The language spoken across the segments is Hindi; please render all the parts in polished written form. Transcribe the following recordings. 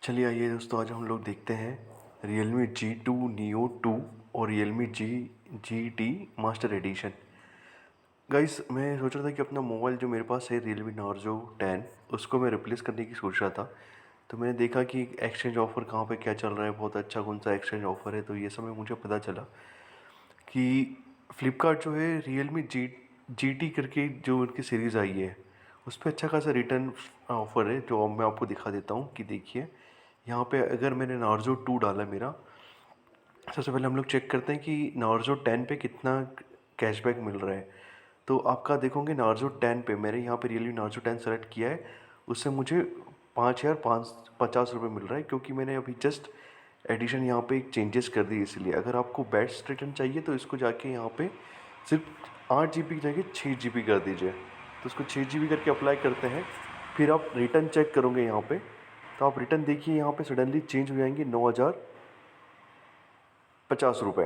चलिए आइए दोस्तों, आज हम लोग देखते हैं Realme G2 Neo 2 और Realme GT master addition. Guys, मैं सोच रहा था कि अपना मोबाइल जो मेरे पास है Realme Narzo 10 उसको मैं रिप्लेस करने की सोच रहा था। तो मैंने देखा कि एक्सचेंज ऑफ़र कहाँ पे क्या चल रहा है, बहुत अच्छा कौन सा एक्सचेंज ऑफ़र है। तो ये सब मुझे पता चला कि फ़्लिपकार्ट जो है GT करके जो उनकी सीरीज़ आई है उस पर अच्छा खासा रिटर्न ऑफ़र है, जो अब मैं आपको दिखा देता हूँ। कि देखिए यहाँ पे अगर मैंने नार्जो 2 डाला मेरा, सबसे पहले हम लोग चेक करते हैं कि नार्जो 10 पे कितना कैशबैक मिल रहा है। तो आपका देखोगे नार्जो 10 पे मैंने यहाँ पे रियलमी नार्जो 10 सेलेक्ट किया है, उससे मुझे 5,550 रुपये मिल रहा है, क्योंकि मैंने अभी जस्ट एडिशन यहाँ पे एक चेंजेस कर दी। इसलिए अगर आपको बेस्ट रिटर्न चाहिए तो इसको जाके यहाँ पे सिर्फ 8 GB की जगह 6 GB कर दीजिए। तो उसको 6 GB करके अप्लाई करते हैं, फिर आप रिटर्न चेक करोगे यहाँ पे, तो आप रिटर्न देखिए यहाँ पे सडनली चेंज हो जाएंगे 9,050 रुपये।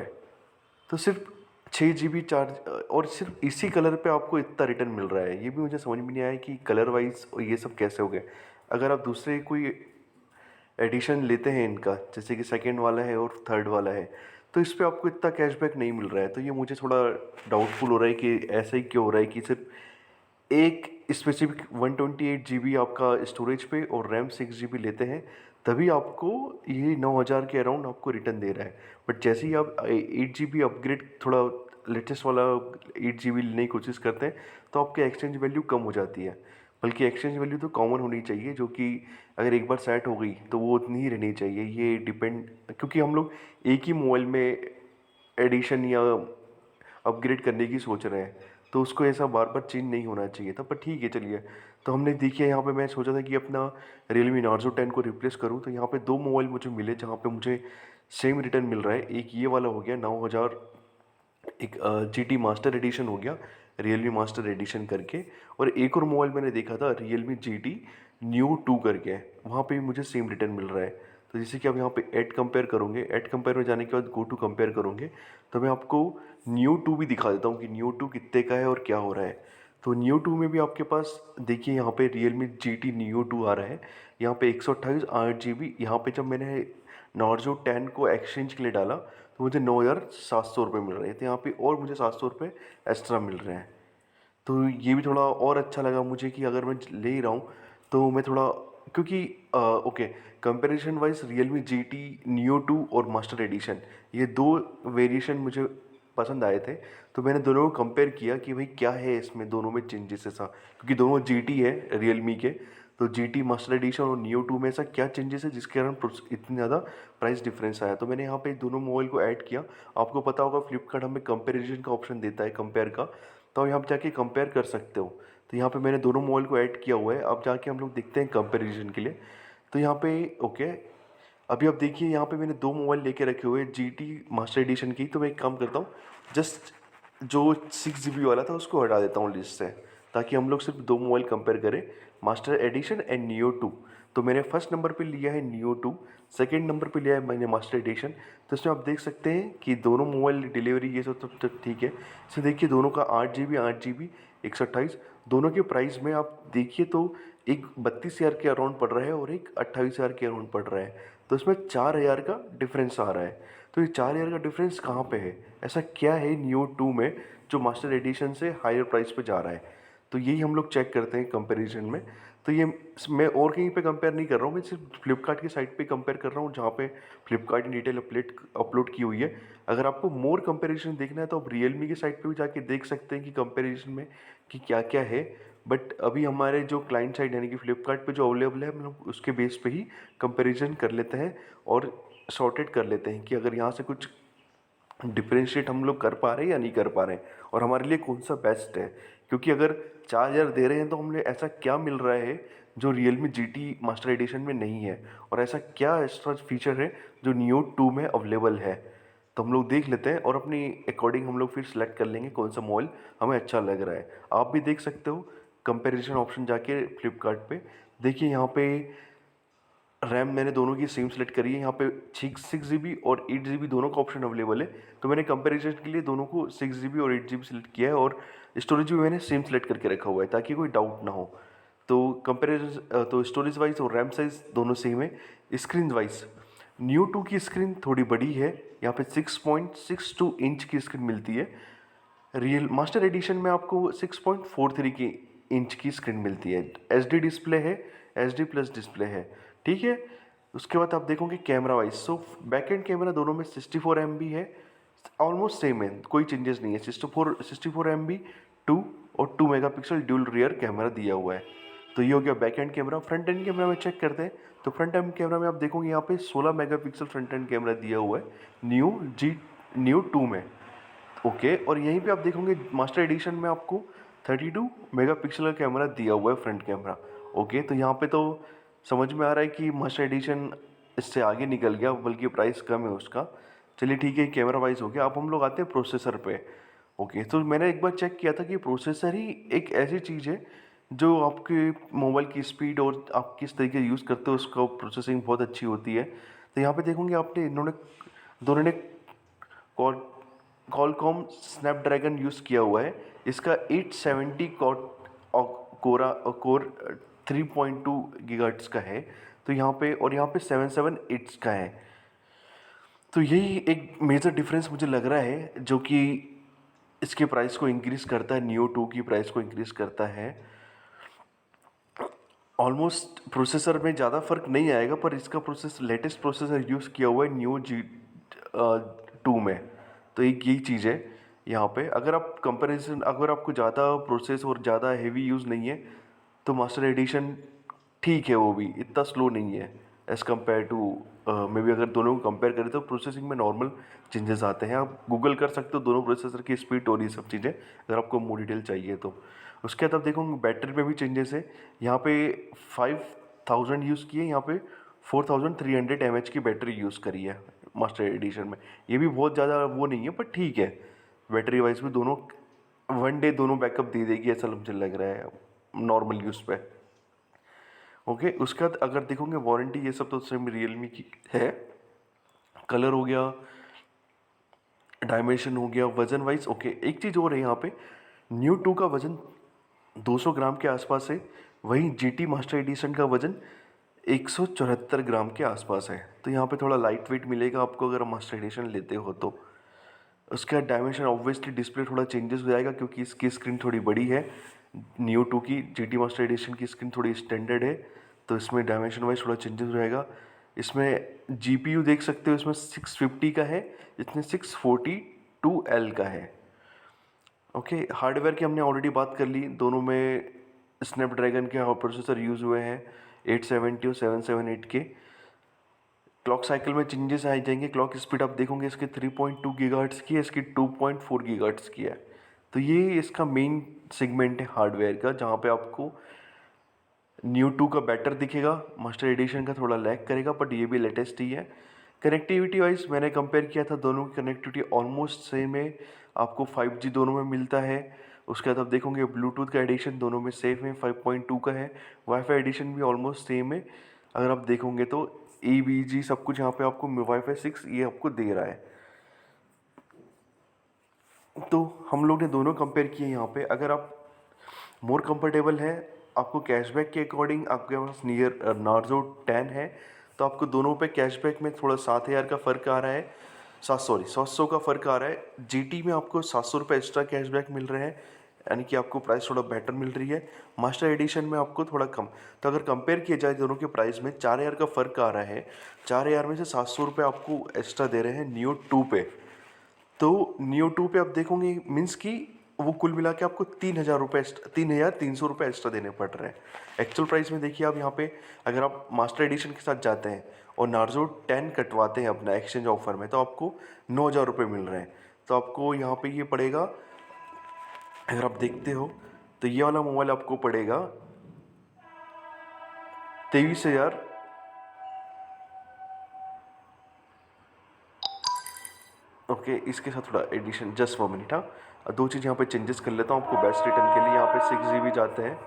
तो सिर्फ 6 GB चार्ज, और सिर्फ इसी कलर पे आपको इतना रिटर्न मिल रहा है। ये भी मुझे समझ में नहीं आया कि कलर वाइज ये सब कैसे हो गए। अगर आप दूसरे कोई एडिशन लेते हैं इनका, जैसे कि सेकंड वाला है और थर्ड वाला है, तो इस पे आपको इतना कैशबैक नहीं मिल रहा है। तो ये मुझे थोड़ा डाउटफुल हो रहा है कि ऐसा ही क्यों हो रहा है कि सिर्फ एक स्पेसिफिक 128 GB आपका स्टोरेज पे और रैम 6 GB लेते हैं, तभी आपको ये 9,000 के अराउंड आपको रिटर्न दे रहा है। बट जैसे ही आप 8 GB अपग्रेड, थोड़ा लेटेस्ट वाला 8 GB लेने की कोशिश करते हैं, तो आपकी एक्सचेंज वैल्यू कम हो जाती है। बल्कि एक्सचेंज वैल्यू तो कॉमन होनी चाहिए, जो कि अगर एक बार सेट हो गई तो वो उतनी ही रहनी चाहिए। ये डिपेंड, क्योंकि हम लोग एक ही मोबाइल में एडिशन या अपग्रेड करने की सोच रहे हैं, तो उसको ऐसा बार बार चेंज नहीं होना चाहिए था। पर ठीक है, चलिए। तो हमने देखिए यहाँ पे मैं सोचा था कि अपना Realme Narzo 10 को रिप्लेस करूँ, तो यहाँ पे दो मोबाइल मुझे मिले जहाँ पे मुझे सेम रिटर्न मिल रहा है। एक ये वाला हो गया 9,000, एक GT मास्टर एडिशन हो गया, Realme मास्टर एडिशन करके। और एक और मोबाइल मैंने देखा था Realme GT Neo 2 करके, वहाँ पे भी मुझे सेम रिटर्न मिल रहा है। तो जैसे कि आप यहाँ पे ऐड कंपेयर करोगे, ऐड कंपेयर में जाने के बाद गो टू कंपेयर करोगे, तो मैं आपको Neo 2 भी दिखा देता हूँ कि Neo 2 कितने का है और क्या हो रहा है। तो Neo 2 में भी आपके पास देखिए यहाँ पे Realme GT Neo 2 आ रहा है। यहाँ पे 128 8 GB। यहाँ पे जब मैंने नार्जो 10 को एक्सचेंज के लिए डाला तो मुझे 9,700 रुपये मिल रहे थे यहाँ पे, और मुझे 700 रुपये एक्स्ट्रा मिल रहे हैं। तो ये भी थोड़ा और अच्छा लगा मुझे कि अगर मैं ले ही रहा हूँ तो मैं थोड़ा, क्योंकि okay, comparison wise Realme GT Neo 2 और मास्टर एडिशन, ये दो वेरिएशन मुझे पसंद आए थे। तो मैंने दोनों को कंपेयर किया कि भाई क्या है इसमें दोनों में चेंजेस ऐसा, क्योंकि दोनों GT है Realme के। तो GT मास्टर एडिशन और Neo 2 में ऐसा क्या चेंजेस है जिसके कारण इतनी ज़्यादा प्राइस डिफरेंस आया। तो मैंने यहाँ पे दोनों मोबाइल को ऐड किया। आपको पता होगा फ्लिपकार्ट हमें कंपैरिजन का ऑप्शन देता है, कंपेयर का, तो यहाँ पे जाके कंपेयर कर सकते हो। तो यहाँ पे मैंने दोनों मोबाइल को ऐड किया हुआ है। अब जाके हम लोग देखते हैं कंपैरिजन के लिए। तो यहाँ पे ओके, अभी आप देखिए यहाँ पे मैंने दो मोबाइल लेके रखे हुए हैं GT मास्टर एडिशन की। तो मैं एक काम करता हूँ, जस्ट जो 6 GB वाला था उसको हटा देता हूँ लिस्ट से, ताकि हम लोग सिर्फ दो मोबाइल कंपेयर करें, मास्टर एडिशन एंड Neo 2। तो मैंने फर्स्ट नंबर पे लिया है Neo 2, सेकेंड नंबर पे लिया है मैंने मास्टर एडिशन। तो इसमें आप देख सकते हैं कि दोनों मोबाइल डिलीवरी ये सब तो ठीक है। इसमें देखिए दोनों का 8 GB 128, दोनों के प्राइस में आप देखिए तो एक 32,000 के अराउंड पड़ रहा है और एक 28,000 के अराउंड पड़ रहा है। तो इसमें 4,000 का डिफरेंस आ रहा है। तो ये 4,000 का डिफरेंस कहाँ पे है, ऐसा क्या है Neo 2 में जो मास्टर एडिशन से हायर प्राइस पे जा रहा है। तो यही हम लोग चेक करते हैं कंपैरिजन में। तो ये मैं और कहीं पे कंपेयर नहीं कर रहा हूँ, मैं सिर्फ फ्लिपकार्ट की साइट पे कंपेयर कर रहा हूँ, जहाँ पे फ्लिपकार्ट ने डिटेल अपलोड की हुई है। अगर आपको मोर कंपैरिजन देखना है तो आप रियलमी की साइट पे भी जाके देख सकते हैं कि कंपैरिजन में कि क्या क्या है। बट अभी हमारे जो क्लाइंट साइड यानी कि फ्लिपकार्ट पे जो अवेलेबल है, हम लोग उसके बेस पे ही कंपैरिजन कर लेते हैं और सॉर्टेड कर लेते हैं कि अगर यहाँ से कुछ डिफरेंशिएट हम लोग कर पा रहे हैं या नहीं कर पा रहे हैं, और हमारे लिए कौन सा बेस्ट है। क्योंकि अगर 4,000 दे रहे हैं तो हमें ऐसा क्या मिल रहा है जो Realme GT मास्टर एडिशन में नहीं है, और ऐसा क्या एक्स्ट्रा फीचर है जो Neo 2 में अवेलेबल है। तो हम लोग देख लेते हैं और अपनी अकॉर्डिंग हम लोग फिर सेलेक्ट कर लेंगे कौन सा मोबाइल हमें अच्छा लग रहा है। आप भी देख सकते हो कंपैरिजन ऑप्शन जाके फ्लिपकार्ट पे। देखिए यहाँ पे रैम मैंने दोनों की सेम सेलेक्ट करी है। यहाँ पे 6 GB और 8 GB दोनों का ऑप्शन अवेलेबल है। तो मैंने कंपैरिजन के लिए दोनों को 6 GB और 8 GB सेलेक्ट किया है, और स्टोरेज भी मैंने सेम सेलेक्ट करके रखा हुआ है ताकि कोई डाउट ना हो। तो कंपेरिजन तो स्टोरेज वाइज और रैम साइज़ दोनों सेम है। स्क्रीन वाइज न्यू 2 की स्क्रीन थोड़ी बड़ी है, यहाँ पे 6.62 इंच की स्क्रीन मिलती है। रियल मास्टर एडिशन में आपको 6.43 की इंच की स्क्रीन मिलती है। एचडी डिस्प्ले है, एचडी प्लस डिस्प्ले है, ठीक है। उसके बाद आप देखोगे camera wise, so back and camera दोनों में 64 MB है, ऑलमोस्ट सेम है, कोई चेंजेस नहीं है। 64 MB 2 और 2 मेगापिक्सल ड्यूल रियर कैमरा दिया हुआ है। तो ये हो गया back and camera. Front end camera में चेक करते हैं, तो फ्रंट एंड कैमरा में आप देखोगे यहाँ पे 16 मेगापिक्सल फ्रंट एंड कैमरा दिया हुआ है न्यू 2 में, ओके। और यहीं पे आप देखोगे मास्टर एडिशन में आपको 32 मेगापिक्सल का कैमरा दिया हुआ है फ्रंट कैमरा, ओके। तो यहाँ पे तो समझ में आ रहा है कि मास्टर एडिशन इससे आगे निकल गया, बल्कि प्राइस कम है उसका। चलिए ठीक है, कैमरा वाइज हो गया। अब हम लोग आते हैं प्रोसेसर पे, ओके। तो मैंने एक बार चेक किया था कि प्रोसेसर ही एक ऐसी चीज़ है जो आपके मोबाइल की स्पीड और आप किस तरीके यूज़ करते हो उसका प्रोसेसिंग बहुत अच्छी होती है। तो यहाँ पे देखोगे आपने दोनों ने कॉलकॉम स्नैपड्रैगन यूज़ किया हुआ है। इसका 870 कोर 3.2 गीगाहर्ट्ज़ का है, तो यहाँ पे 778 का है। तो यही एक मेजर डिफरेंस मुझे लग रहा है जो कि इसके प्राइस को इंक्रीज़ करता है, न्यू 2 की प्राइस को इंक्रीज़ करता है। ऑलमोस्ट प्रोसेसर में ज़्यादा फर्क नहीं आएगा, पर इसका लेटेस्ट प्रोसेसर यूज़ किया हुआ है न्यू G2 में। तो एक यही चीज़ है यहाँ पे। अगर आपको ज़्यादा प्रोसेस और ज़्यादा हेवी यूज़ नहीं है तो मास्टर एडिशन ठीक है, वो भी इतना स्लो नहीं है as compare to maybe. अगर दोनों को कंपेयर करें तो प्रोसेसिंग में नॉर्मल चेंजेस आते हैं। आप गूगल कर सकते हो दोनों प्रोसेसर की स्पीड और ये सब चीज़ें, अगर आपको मोर डिटेल चाहिए तो। उसके बाद आप देखोगे बैटरी में भी चेंजेस है। यहाँ पे 5000 यूज़ किए, यहाँ पे 4300 mAh की बैटरी यूज़ करी है मास्टर एडिशन में। ये भी बहुत ज़्यादा वो नहीं है, पर ठीक है। बैटरी वाइज भी दोनों 1 डे दोनों बैकअप दे देगी, ऐसा मुझे लग रहा है नॉर्मल यूज़ पे, ओके। उसके बाद अगर देखोगे वारंटी ये सब तो सेम रियलमी की है। कलर हो गया, डायमेंशन हो गया, वजन वाइज, ओके। एक चीज़ और है यहाँ पे, न्यू 2 का वजन 200 ग्राम के आसपास है, वहीं GT मास्टर एडिशन का वजन 174 ग्राम के आसपास है। तो यहाँ पे थोड़ा लाइट वेट मिलेगा आपको अगर मास्टर एडिशन लेते हो तो। उसके बाद डायमेंशन ऑब्वियसली डिस्प्ले थोड़ा चेंजेस हो जाएगा क्योंकि इसकी स्क्रीन थोड़ी बड़ी है। न्यू 2 की GT मास्टर एडिशन की स्क्रीन थोड़ी स्टैंडर्ड है, तो इसमें डायमेंशन वाइज थोड़ा चेंजेस हो जाएगा। इसमें GPU देख सकते हो, इसमें 650 का है, इसमें 642L का है, ओके। हार्डवेयर की हमने ऑलरेडी बात कर ली, दोनों में स्नैपड्रैगन के प्रोसेसर यूज़ हुए हैं, 870 और 778 के। क्लॉक साइकिल में चेंजेस आ जाएंगे। क्लॉक स्पीड आप देखोगे इसके 3.2 गीगाहर्ट्ज़ की है, इसकी 2.4 गीगाहर्ट्ज़ की है। तो ये इसका मेन सेगमेंट है हार्डवेयर का, जहाँ पे आपको न्यू 2 का बेटर दिखेगा, मास्टर एडिशन का थोड़ा लैग करेगा, बट ये भी लेटेस्ट ही है। कनेक्टिविटी वाइज मैंने कंपेयर किया था, दोनों की कनेक्टिविटी ऑलमोस्ट सेम है, आपको 5G दोनों में मिलता है। उसके बाद आप देखोगे ब्लूटूथ का एडिशन दोनों में सेम है, 5.2 का है। वाईफाई एडिशन भी ऑलमोस्ट सेम है। अगर आप देखोगे तो EBG सब कुछ यहाँ पे आपको वाईफाई 6 ये आपको दे रहा है। तो हम लोग ने दोनों कंपेयर किए यहाँ पे। अगर आप मोर कंफर्टेबल है, आपको कैशबैक के अकॉर्डिंग आपके पास नियर नार्जो 10 है, तो आपको दोनों पे कैशबैक में थोड़ा 7000 का फ़र्क आ रहा है, 700 का फ़र्क आ रहा है। GT में आपको 700 रुपये एक्स्ट्रा कैशबैक मिल रहे हैं, यानी कि आपको प्राइस थोड़ा बेटर मिल रही है। मास्टर एडिशन में आपको थोड़ा कम। तो अगर कंपेयर किया जाए दोनों के प्राइस में 4000 का फ़र्क आ रहा है, 4000 में से 700 रुपये आपको एक्स्ट्रा दे रहे हैं न्यू 2 पे। तो न्यू 2 पे आप देखोगे मीन्स कि वो कुल मिला के आपको 3300 रुपये एक्स्ट्रा देने पड़ रहे हैं। एक्चुअल प्राइस में देखिए आप यहाँ पे, अगर आप मास्टर एडिशन के साथ जाते हैं और नार्जो 10 कटवाते हैं अपना एक्सचेंज ऑफर में, तो आपको 9000 रुपये मिल रहे हैं। तो आपको यहाँ पे ये पड़ेगा, अगर आप देखते हो तो ये वाला मोबाइल आपको पड़ेगा 23,000। ओके, इसके साथ थोड़ा एडिशन जस्ट 1 मिनट। हाँ, दो चीज़ यहाँ पे चेंजेस कर लेता हूँ आपको बेस्ट रिटर्न के लिए। यहाँ पे 6 GB जाते हैं,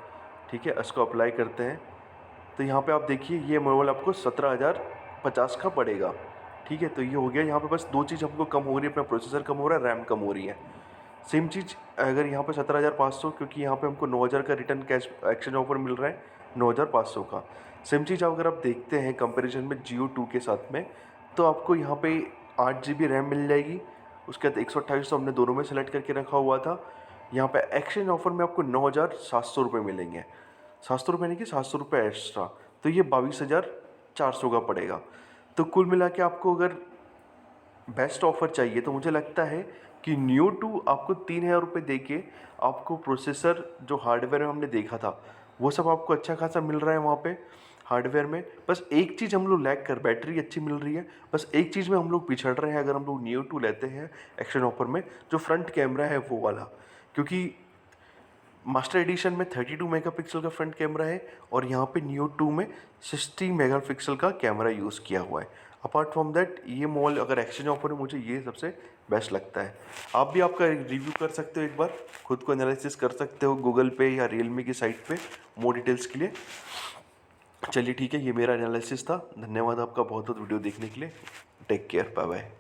ठीक है, इसको अप्लाई करते हैं। तो यहाँ पे आप देखिए ये मोबाइल आपको 17,050 का पड़ेगा, ठीक है। तो ये हो गया। यहाँ पे बस दो चीज़ हमको कम हो रही है, अपना प्रोसेसर कम हो रहा है, रैम कम हो रही है। सेम चीज़ अगर यहाँ पे 17,500, क्योंकि यहाँ पे हमको 9,000 का रिटर्न कैश एक्सचेंज ऑफर मिल रहा है, 9,500 का। सेम चीज़ अगर आप देखते हैं कंपैरिजन में जियो 2 के साथ में, तो आपको यहाँ पे 8 GB रैम मिल जाएगी। उसके बाद 128 तो हमने दोनों में सेलेक्ट करके रखा हुआ था। यहाँ पे एक्सचेंज ऑफर में आपको 9,700 रुपये मिलेंगे, 700 रुपये नहीं कि 700 रुपये एक्स्ट्रा, तो ये 22,400 का पड़ेगा। तो कुल मिला के आपको अगर बेस्ट ऑफर चाहिए तो मुझे लगता है कि न्यू 2 आपको 3,000 रुपये दे के आपको प्रोसेसर जो हार्डवेयर में हमने देखा था वो सब आपको अच्छा खासा मिल रहा है वहाँ पे हार्डवेयर में। बस एक चीज़ हम लोग लैग कर, बैटरी अच्छी मिल रही है, बस एक चीज़ में हम लोग पिछड़ रहे हैं अगर हम लोग न्यू 2 लेते हैं एक्शन ऑफर में, जो फ्रंट कैमरा है वो वाला। क्योंकि मास्टर एडिशन में 32 मेगापिक्सल का फ्रंट कैमरा है और यहाँ पे न्यू 2 में 60 मेगापिक्सल का कैमरा यूज़ किया हुआ है। अपार्ट फ्रॉम दैट ये मॉल अगर एक्सचेंज ऑफर है, मुझे ये सबसे बेस्ट लगता है। आप भी आपका रिव्यू कर सकते हो, एक बार खुद को एनालिसिस कर सकते हो गूगल पे या रियलमी की साइट पे मोर डिटेल्स के लिए। चलिए ठीक है, ये मेरा एनालिसिस था। धन्यवाद आपका बहुत बहुत वीडियो देखने के लिए। Take care, bye bye.